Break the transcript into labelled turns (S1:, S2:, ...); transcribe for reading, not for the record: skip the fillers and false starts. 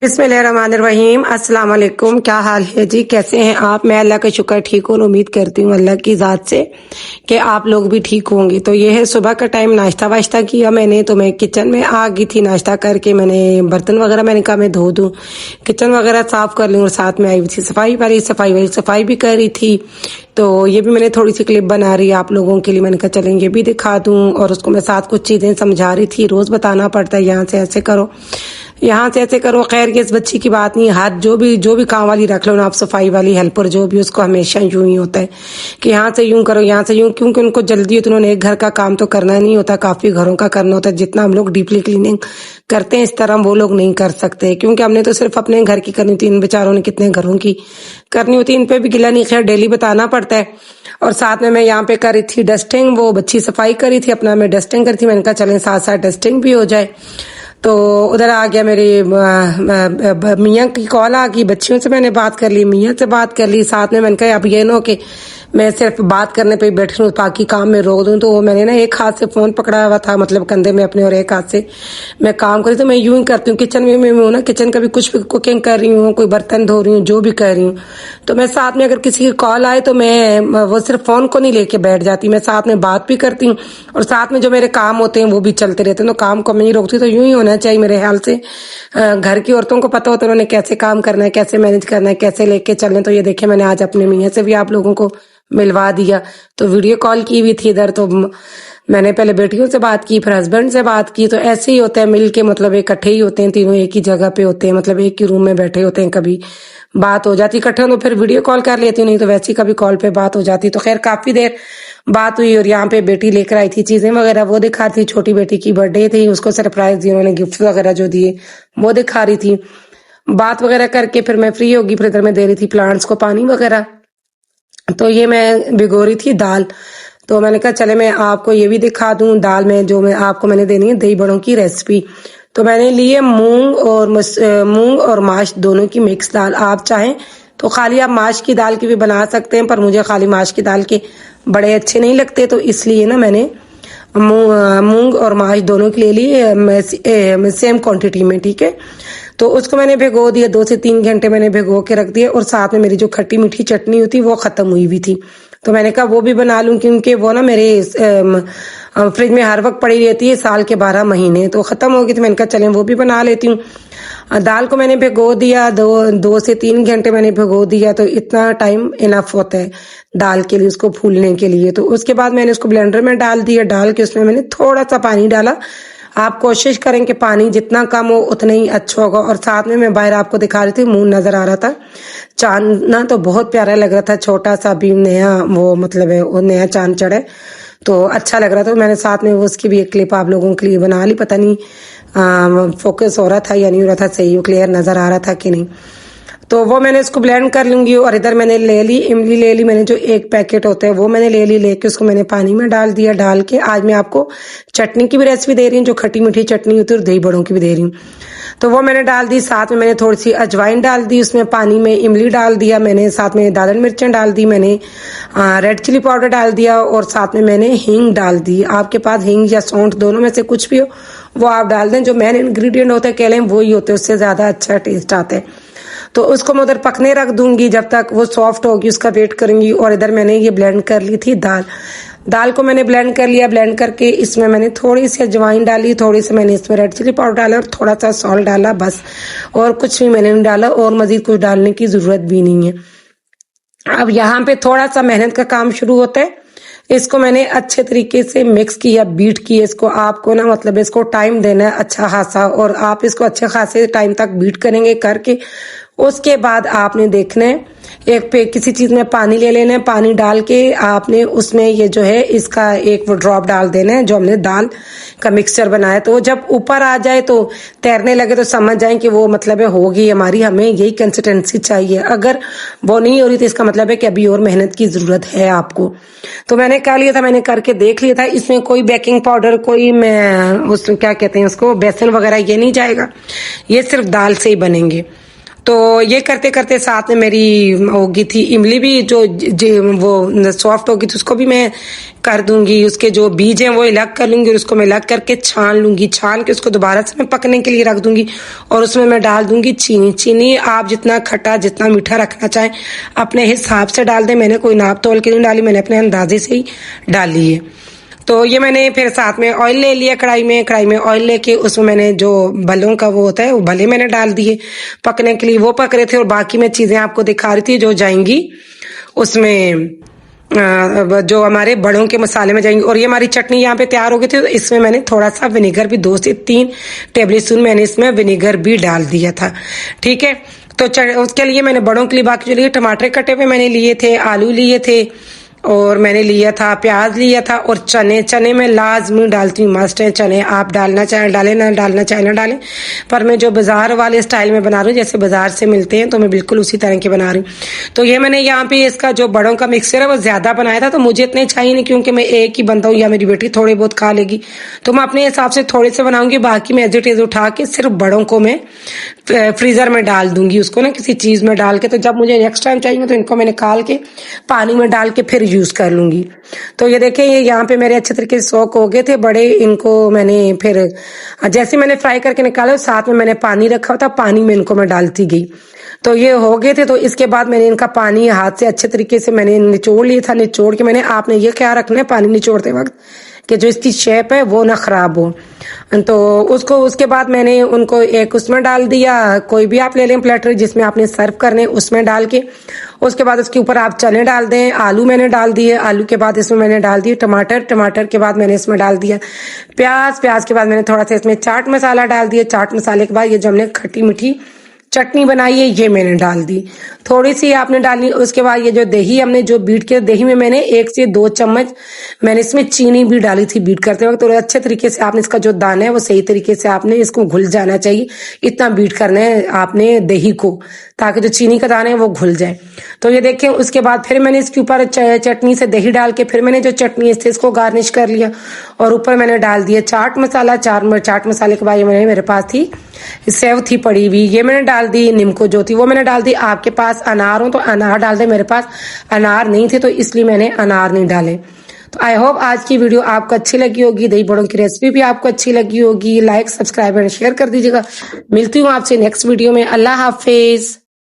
S1: बिस्मिल्लाहिर्रहमानिर्रहीम। अस्सलाम वालेकुम। क्या हाल है जी, कैसे हैं आप? मैं अल्लाह का शुक्र ठीक हूँ। उम्मीद करती हूँ अल्लाह की ज़ात से कि आप लोग भी ठीक होंगे। तो ये है सुबह का टाइम, नाश्ता वाश्ता किया मैंने, तो मैं किचन में आ गई थी। नाश्ता करके मैंने बर्तन वगैरह मैंने कहा मैं धो दूँ, किचन वगैरह साफ कर लूँ, और साथ में आई हुई थी सफाई भी कर रही थी। तो ये भी मैंने थोड़ी सी क्लिप बना रही है आप लोगों के लिए। मैंने कहा चलें ये भी दिखा दूँ, और उसको मैं साथ कुछ चीज़ें समझा रही थी। रोज़ बताना पड़ता है यहाँ से ऐसे करो, यहाँ से ऐसे करो। खैर ये इस बच्ची की बात नहीं, हाथ जो भी काम वाली रख लो ना आप, सफाई वाली हेल्पर जो भी, उसको हमेशा यूं ही होता है कि यहाँ से यूं करो, यहाँ से यूं, क्योंकि उनको जल्दी है तो उन्होंने एक घर का काम तो करना नहीं होता, काफी घरों का करना होता है। जितना हम लोग डीपली क्लीनिंग करते हैं इस तरह वो लोग नहीं कर सकते, क्योंकि हमने तो सिर्फ अपने घर की करनी होती है, इन बेचारों ने कितने घरों की करनी होती है। इन पे भी गिला नहीं, खैर डेली बताना पड़ता है। और साथ में मैं यहाँ पे कर रही थी डस्टिंग, वो बच्ची सफाई कर रही थी अपना, मैं डस्टिंग करी थी। मैंने कहा चलें साथ साथ डस्टिंग भी हो जाए। तो उधर आ गया मेरे मियाँ की कॉल आ गई, बच्चियों से मैंने बात कर ली, मियाँ से बात कर ली। साथ में मैंने कहा अब ये ना हो कि मैं सिर्फ बात करने पे ही बैठी हूँ, बाकी काम में रोक दूँ। तो वो मैंने ना एक हाथ से फोन पकड़ा हुआ था, मतलब कंधे में अपने, और एक हाथ से मैं काम कर रही। तो मैं यूं ही करती हूँ किचन में हूँ ना, किचन का भी कुछ भी कुकिंग कर रही हूँ, कोई बर्तन धो रही हूँ, जो भी कर रही हूँ, तो मैं साथ में अगर किसी की कॉल आए तो मैं वो सिर्फ फोन को नहीं लेके बैठ जाती, मैं साथ में बात भी करती हूँ, और साथ में जो मेरे काम होते हैं वो भी चलते रहते हैं। तो काम को मैं नहीं रोकती। तो यूं ही होना चाहिए मेरे ख्याल से। घर की औरतों को पता होता है उन्होंने कैसे काम करना है, कैसे मैनेज करना है, कैसे लेके चलना। तो ये देखिए मैंने आज अपने मियाँ से भी आप लोगों को मिलवा दिया। तो वीडियो कॉल की हुई थी इधर, तो मैंने पहले बेटियों से बात की, फिर हस्बैंड से बात की। तो ऐसे ही होता है मिल के, मतलब इकट्ठे ही होते हैं, तीनों एक ही जगह पे होते हैं, मतलब एक ही रूम में बैठे होते हैं। कभी बात हो जाती इकट्ठे तो फिर वीडियो कॉल कर लेती हूँ, नहीं तो वैसे ही कभी कॉल पे बात हो जाती। तो खैर काफी देर बात हुई, और यहाँ पे बेटी लेकर आई थी चीजें वगैरह, वो दिखा रही थी। छोटी बेटी की बर्थडे थी, उसको सरप्राइज दी उन्होंने, गिफ्ट वगैरह जो दिए वो दिखा रही थी। बात वगैरह करके फिर मैं फ्री होगी, फिर इधर मैं दे रही थी प्लांट्स को पानी वगैरह। तो ये मैं भिगो रही थी दाल, तो मैंने कहा चले मैं आपको ये भी दिखा दूं। दाल में जो मैं आपको मैंने देनी है दही बड़ों की रेसिपी। तो मैंने लिए मूंग और माश दोनों की मिक्स दाल। आप चाहें तो खाली आप माश की दाल की भी बना सकते हैं, पर मुझे खाली माश की दाल के बड़े अच्छे नहीं लगते, तो इसलिए ना मैंने मूंग और माश दोनों के ले लिए सेम क्वांटिटी में, ठीक है। तो उसको मैंने भिगो दिया, 2 से 3 घंटे मैंने भिगो के रख दिया। और साथ में मेरी जो खट्टी मीठी चटनी होती वो खत्म हुई हुई थी, तो मैंने कहा वो भी बना लूं, क्योंकि वो ना मेरे फ्रिज में हर वक्त पड़ी रहती है, साल के 12 महीने, तो खत्म होगी। तो मैंने कहा चलें वो भी बना लेती हूँ। दाल को मैंने भिगो दिया, 2 से 3 घंटे मैंने भिगो दिया, तो इतना टाइम इनफ होता है दाल के लिए, उसको फूलने के लिए। तो उसके बाद मैंने उसको ब्लेंडर में डाल दिया, डाल के उसमें मैंने थोड़ा सा पानी डाला। आप कोशिश करें कि पानी जितना कम हो उतना ही अच्छा होगा। और साथ में मैं बाहर आपको दिखा रही थी, मून नजर आ रहा था, चांद ना तो बहुत प्यारा लग रहा था, छोटा सा भी नया, वो मतलब है वो नया चांद चढ़े तो अच्छा लग रहा था। मैंने साथ में उसकी भी एक क्लिप आप लोगों के लिए बना ली, पता नहीं फोकस हो रहा था या नहीं हो रहा था, सही क्लियर नजर आ रहा था कि नहीं। तो वो मैंने इसको ब्लेंड कर लूंगी। और इधर मैंने ले ली इमली, ले ली मैंने, जो एक पैकेट होता है वो मैंने ले ली, लेके उसको मैंने पानी में डाल दिया। डाल के आज मैं आपको चटनी की भी रेसिपी दे रही हूँ, जो खट्टी मीठी चटनी होती है, और दही बड़ों की भी दे रही हूँ। तो वो मैंने डाल दी, साथ में मैंने थोड़ी सी अजवाइन डाल दी उसमें, पानी में इमली डाल दिया मैंने, साथ में दादन मिर्चें डाल दी मैंने, रेड चिली पाउडर डाल दिया, और साथ में मैंने हींग डाल दी। आपके पास हींग या सौंठ दोनों में से कुछ भी हो वो आप डाल दें। जो मेन इंग्रेडिएंट होता है कहलें वही होते हैं, उससे ज्यादा अच्छा टेस्ट आता है। तो उसको मैं उधर पकने रख दूंगी जब तक वो सॉफ्ट होगी, उसका वेट करूंगी। और इधर मैंने ये ब्लेंड कर ली थी दाल को मैंने ब्लेंड कर लिया। ब्लेंड करके इसमें मैंने थोड़ी सी अजवाइन डाली, थोड़ी सी मैंने इसमें रेड चिली पाउडर डाला, और थोड़ा सा सॉल्ट डाला, बस। और कुछ भी मैंने नहीं डाला, और मजीद कुछ डालने की जरूरत भी नहीं है। अब यहाँ पे थोड़ा सा मेहनत का काम शुरू होता है। इसको मैंने अच्छे तरीके से मिक्स किया, बीट किया इसको। आपको ना मतलब इसको टाइम देना है अच्छा खासा, और आप इसको अच्छे खासे टाइम तक बीट करेंगे करके। उसके बाद आपने देखना है एक पे किसी चीज में पानी ले लेना है, पानी डाल के आपने उसमें ये जो है इसका एक वो ड्रॉप डाल देना है, जो हमने दाल का मिक्सचर बनाया। तो जब ऊपर आ जाए तो तैरने लगे तो समझ जाए कि वो मतलब है होगी हमारी, हमें यही कंसिस्टेंसी चाहिए। अगर वो नहीं हो रही तो इसका मतलब है कि अभी और मेहनत की जरूरत है आपको। तो मैंने कर लिया था, मैंने करके देख लिया था। इसमें कोई बेकिंग पाउडर, कोई मैं उस क्या कहते हैं उसको, बेसन वगैरह ये नहीं जाएगा, ये सिर्फ दाल से ही बनेंगे। तो ये करते करते साथ में मेरी होगी थी इमली भी जो वो सॉफ्ट होगी तो उसको भी मैं कर दूंगी। उसके जो बीज हैं वो अलग कर लूंगी और उसको मैं अलग करके छान लूंगी। छान के उसको दोबारा से मैं पकने के लिए रख दूंगी और उसमें मैं डाल दूंगी चीनी। चीनी आप जितना खट्टा जितना मीठा रखना चाहें अपने हिसाब से डाल दें। मैंने कोई नाप तोल के नहीं डाली, मैंने अपने अंदाजे से ही डाली है। तो ये मैंने फिर साथ में ऑयल ले लिया कढ़ाई में ऑयल लेके उसमें मैंने जो भलों का वो होता है वो भले मैंने डाल दिए पकने के लिए। वो पक रहे थे और बाकी मैं चीजें आपको दिखा रही थी जो जाएंगी उसमें जो हमारे बड़ों के मसाले में जाएंगे। और ये हमारी चटनी यहाँ पे तैयार हो गई थी। तो इसमें मैंने थोड़ा सा विनेगर भी 2 से 3 टेबल स्पून मैंने इसमें विनेगर भी डाल दिया था। ठीक है, तो उसके लिए मैंने बड़ों के लिए बाकी जो लिए टमाटर कटे हुए मैंने लिए थे, आलू लिए थे और मैंने लिया था प्याज लिया था और चने मैं लाजमी डालती हूँ, मस्ट है चने। आप डालना चाहें डालें, ना डालना चाहें ना डालें, पर मैं जो बाजार वाले स्टाइल में बना रही हूँ जैसे बाजार से मिलते हैं तो मैं बिल्कुल उसी तरह के बना रही हूँ। तो ये मैंने यहाँ पे इसका जो बड़ों का मिक्सचर है वो ज्यादा बनाया था। तो मुझे इतने चाहिए नहीं क्योंकि मैं एक ही बनता हूँ या मेरी बेटी थोड़ी बहुत खा लेगी, तो मैं अपने हिसाब से थोड़े से बनाऊंगी। बाकी मैं एज इट इज उठा के सिर्फ बड़ों को मैं फ्रीजर में डाल दूंगी, उसको ना किसी चीज में डाल के। तो जब मुझे नेक्स्ट टाइम चाहिए तो इनको मैं निकाल के पानी में डाल के फिर यूज कर लूंगी। तो ये देखिए ये यहाँ पे मेरे अच्छे तरीके से सोक हो गए थे बड़े। इनको मैंने फिर जैसे मैंने फ्राई करके निकाला साथ में मैंने पानी रखा था, पानी में इनको मैं डालती गई। तो ये हो गए थे। तो इसके बाद मैंने इनका पानी हाथ से अच्छे तरीके से मैंने निचोड़ लिया था। निचोड़ के मैंने, आपने ये ख्याल रखना है पानी निचोड़ते वक्त कि जो इसकी शेप है वो ना खराब हो। तो उसको उसके बाद मैंने उनको एक उसमें डाल दिया, कोई भी आप ले लें प्लेटर जिसमें आपने सर्व करने, उसमें डाल के उसके बाद उसके ऊपर आप चने डाल दें। आलू मैंने डाल दिए, आलू के बाद इसमें मैंने डाल दिए टमाटर के बाद मैंने इसमें डाल दिया प्याज के बाद मैंने थोड़ा सा इसमें चाट मसाला डाल दिया। चाट मसाले के बाद ये जो हमने खट्टी मीठी चटनी बनाई है ये मैंने डाल दी, थोड़ी सी आपने डाली। उसके बाद ये जो दही हमने जो बीट के, दही में मैंने 1 से 2 चम्मच मैंने इसमें चीनी भी डाली थी बीट करते वक्त। तो अच्छे तरीके से आपने इसका जो दाना है वो सही तरीके से आपने इसको घुल जाना चाहिए, इतना बीट करना है आपने दही को ताकि जो चीनी का दाना है वो घुल जाए। तो ये देखें उसके बाद फिर मैंने इसके ऊपर चटनी से दही डाल के फिर मैंने जो चटनी है इसको गार्निश कर लिया और ऊपर मैंने डाल दिया चाट मसाला। चाट मसाले के बाद मेरे पास थी सेव थी पड़ी हुई, ये मैंने डाल दी। नींबू जो थी वो मैंने डाल दी। आपके पास अनार हो तो अनार डाल दे, मेरे पास अनार नहीं थे तो इसलिए मैंने अनार नहीं डाले। तो आई होप आज की वीडियो आपको अच्छी लगी होगी, दही बड़ों की रेसिपी भी आपको अच्छी लगी होगी। लाइक सब्सक्राइब एंड शेयर कर दीजिएगा। मिलती हूँ आपसे नेक्स्ट वीडियो में। अल्लाह हाफिज।